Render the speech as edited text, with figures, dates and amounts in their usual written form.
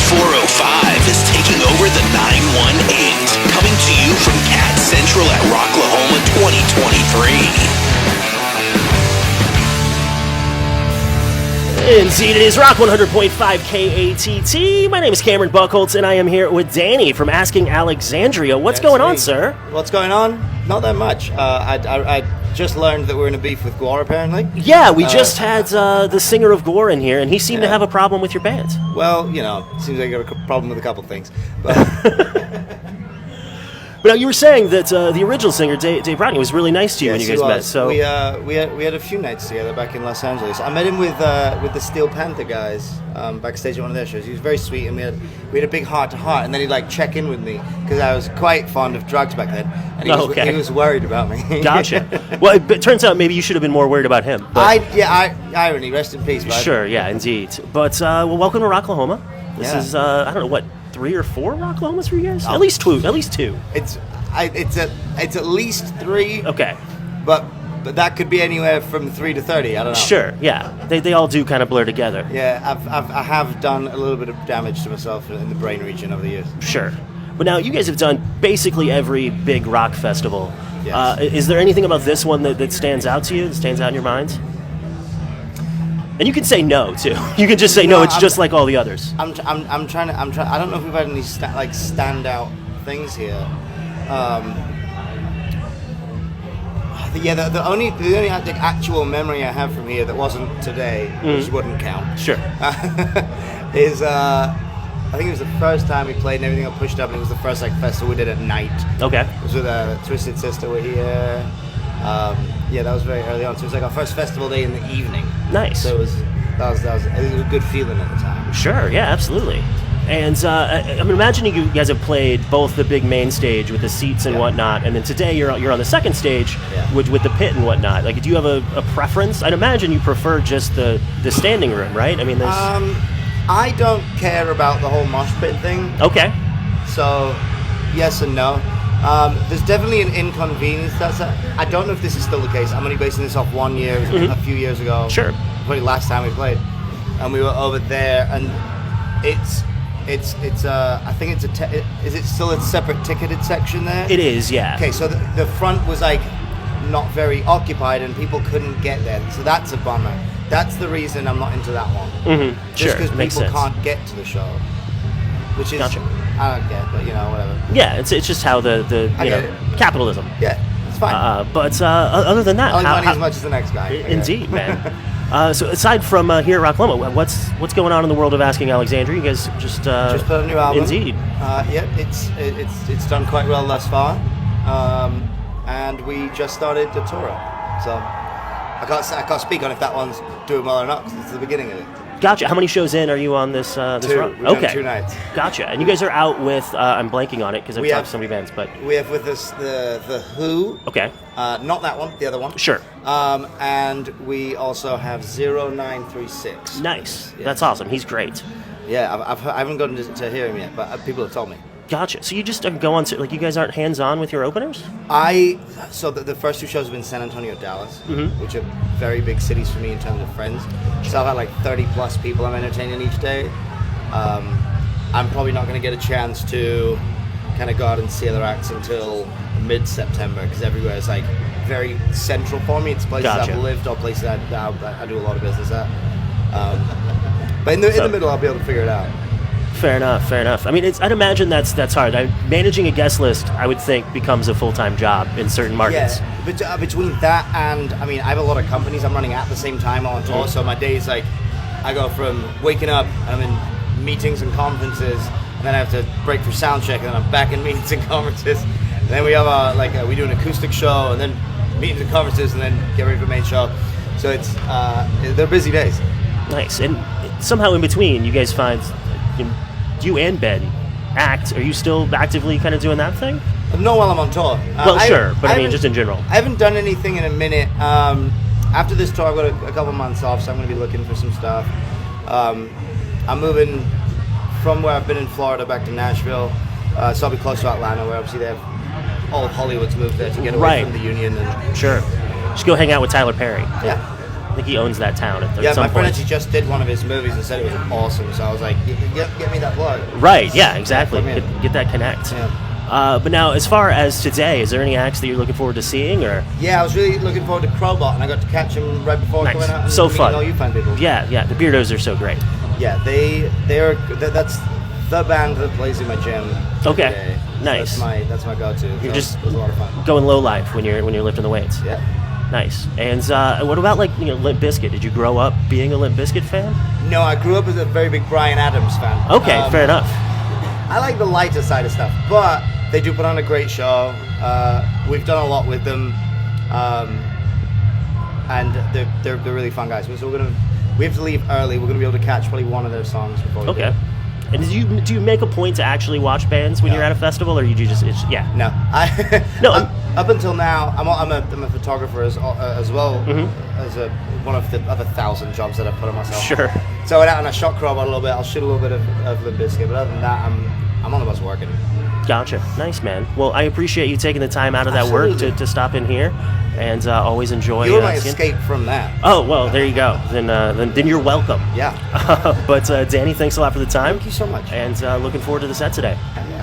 405 is taking over the 918. Coming to you from KATT Central at Rocklahoma 2023. Indeed, it is Rock 100.5 KATT. My name is Cameron Buchholtz, and I am here with Danny from Asking Alexandria. What's going on, sir? What's going on? Not that much. I just learned that we're in a beef with Gore, apparently. Yeah, we just had the singer of Gore in here, and he seemed to have a problem with your band. Well, you know, seems like you got a problem with a couple things. But But now you were saying that the original singer, Dave Rodney, was really nice to you when you guys met. So we had a few nights together back in Los Angeles. I met him with the Steel Panther guys backstage at one of their shows. He was very sweet, and we had a big heart-to-heart. And then he'd like check in with me because I was quite fond of drugs back then, and he was worried about me. Gotcha. Well, it turns out maybe you should have been more worried about him. Irony. Rest in peace, bud. Sure, yeah, indeed. But welcome to Rocklahoma. This is I don't know what. 3 or 4 Rocklahomas for you guys? At least two. It's at least 3. Okay. But that could be anywhere from 3 to 30. I don't know. Sure. Yeah. They all do kind of blur together. Yeah. I have done a little bit of damage to myself in the brain region over the years. Sure. But now you guys have done basically every big rock festival. Yes. Is there anything about this one that stands out to you? That stands out in your mind? And you can say no too. You can just say no. It's just like all the others. I'm trying. I don't know if we've had any standout things here. The only actual memory I have from here that wasn't today, which wouldn't count. Sure. Is I think it was the first time we played and everything got pushed up, and it was the first festival we did at night. Okay. It was with Twisted Sister were here. That was very early on. So it was like our first festival day in the evening. Nice. So it was a good feeling at the time. Sure, yeah, absolutely. And I'm imagining you guys have played both the big main stage with the seats and whatnot, and then today you're on the second stage with the pit and whatnot. Like, do you have a preference? I'd imagine you prefer just the standing room, right? I mean, there's... I don't care about the whole mosh pit thing. Okay. So, yes and no. There's definitely an inconvenience. I don't know if this is still the case. I'm only basing this off 1 year, a few years ago. Sure. Probably last time we played, and we were over there, and it's I think is it still a separate ticketed section there? It is, yeah. Okay, so the front was not very occupied, and people couldn't get there, so that's a bummer. That's the reason I'm not into that one. Mm-hmm. Just because makes people sense. Can't get to the show, which is Gotcha. I don't get, but whatever. Yeah, it's just how the capitalism. Yeah, it's fine. But other than that, I like money as much as the next guy. Indeed, man. So aside from here at Rocklahoma, what's going on in the world of Asking Alexandria? You guys just put a new album. Indeed. It's done quite well thus far, and we just started the tour. So I can't speak on if that one's doing well or not because it's the beginning of it. Gotcha. How many shows in are you on this run? We've done 2 nights. Gotcha. And you guys are out with I'm blanking on it because I've talked to so many bands, but we have with us the Who. Okay. Not that one, the other one. Sure. And we also have 0936. Nice. Yeah. That's awesome. He's great. Yeah, I haven't gotten to hear him yet, but people have told me. Gotcha. So you just go on to, you guys aren't hands-on with your openers? So the first 2 shows have been San Antonio, Dallas, which are very big cities for me in terms of friends. So I've had 30 plus people I'm entertaining each day. I'm probably not going to get a chance to kind of go out and see other acts until mid-September because everywhere is very central for me. It's places I've lived or places I do a lot of business at. But in the middle, I'll be able to figure it out. Fair enough. I mean, I'd imagine that's hard. Managing a guest list, I would think, becomes a full-time job in certain markets. Yeah, but between that and, I have a lot of companies I'm running at the same time on tour, so my days, I go from waking up, and I'm in meetings and conferences, and then I have to break for sound check, and then I'm back in meetings and conferences, and then we have we do an acoustic show, and then meetings and conferences, and then get ready for the main show. So they're busy days. Nice. And somehow in between, you guys find... You and Ben act. Are you still actively kind of doing that thing? No, while I'm on tour. Sure, but I mean, just in general. I haven't done anything in a minute. After this tour, I've got a couple months off, so I'm going to be looking for some stuff. I'm moving from where I've been in Florida back to Nashville, so I'll be close to Atlanta, where obviously they have all of Hollywood's moved there to get away from the union. And sure. Just go hang out with Tyler Perry. Yeah. think he owns that town at Yeah, some my friend point. actually just did one of his movies and said it was awesome. So I was like, get me that plug. Right, yeah, exactly. Yeah, plug me in. Get that connect. Yeah. But now, as far as today, is there any acts that you're looking forward to seeing, or? Yeah, I was really looking forward to Crowbot, and I got to catch him right before Nice. coming out. And So meeting fun. all you fan people. Yeah, the Beardos are so great. Yeah, that's the band that plays in my gym. every Okay. day. So Nice. That's my go-to. You're So just it was a lot of fun. going low life when you're lifting the weights. Yeah. Nice. And what about Limp Bizkit? Did you grow up being a Limp Bizkit fan? No, I grew up as a very big Bryan Adams fan. Okay, fair enough. I like the lighter side of stuff, but they do put on a great show. We've done a lot with them, and they're really fun guys. So we have to leave early. We're gonna be able to catch probably one of their songs before we Okay. do. And do you make a point to actually watch bands when No. you're at a festival, or you just yeah? No, No, up until now, I'm a photographer as well Mm-hmm. as one of the other 1,000 jobs that I put on myself. Sure. So I went out and I shot Crowbot a little bit. I'll shoot a little bit of Limp Bizkit, but other than that, I'm on the bus working. Gotcha. Nice, man. Well, I appreciate you taking the time out of that work Absolutely. to stop in here, and always enjoy. You were my seeing- escape from that. Oh well, there you go. Then you're welcome. Yeah. But Danny, thanks a lot for the time. Thank you so much. And looking forward to the set today. Yeah.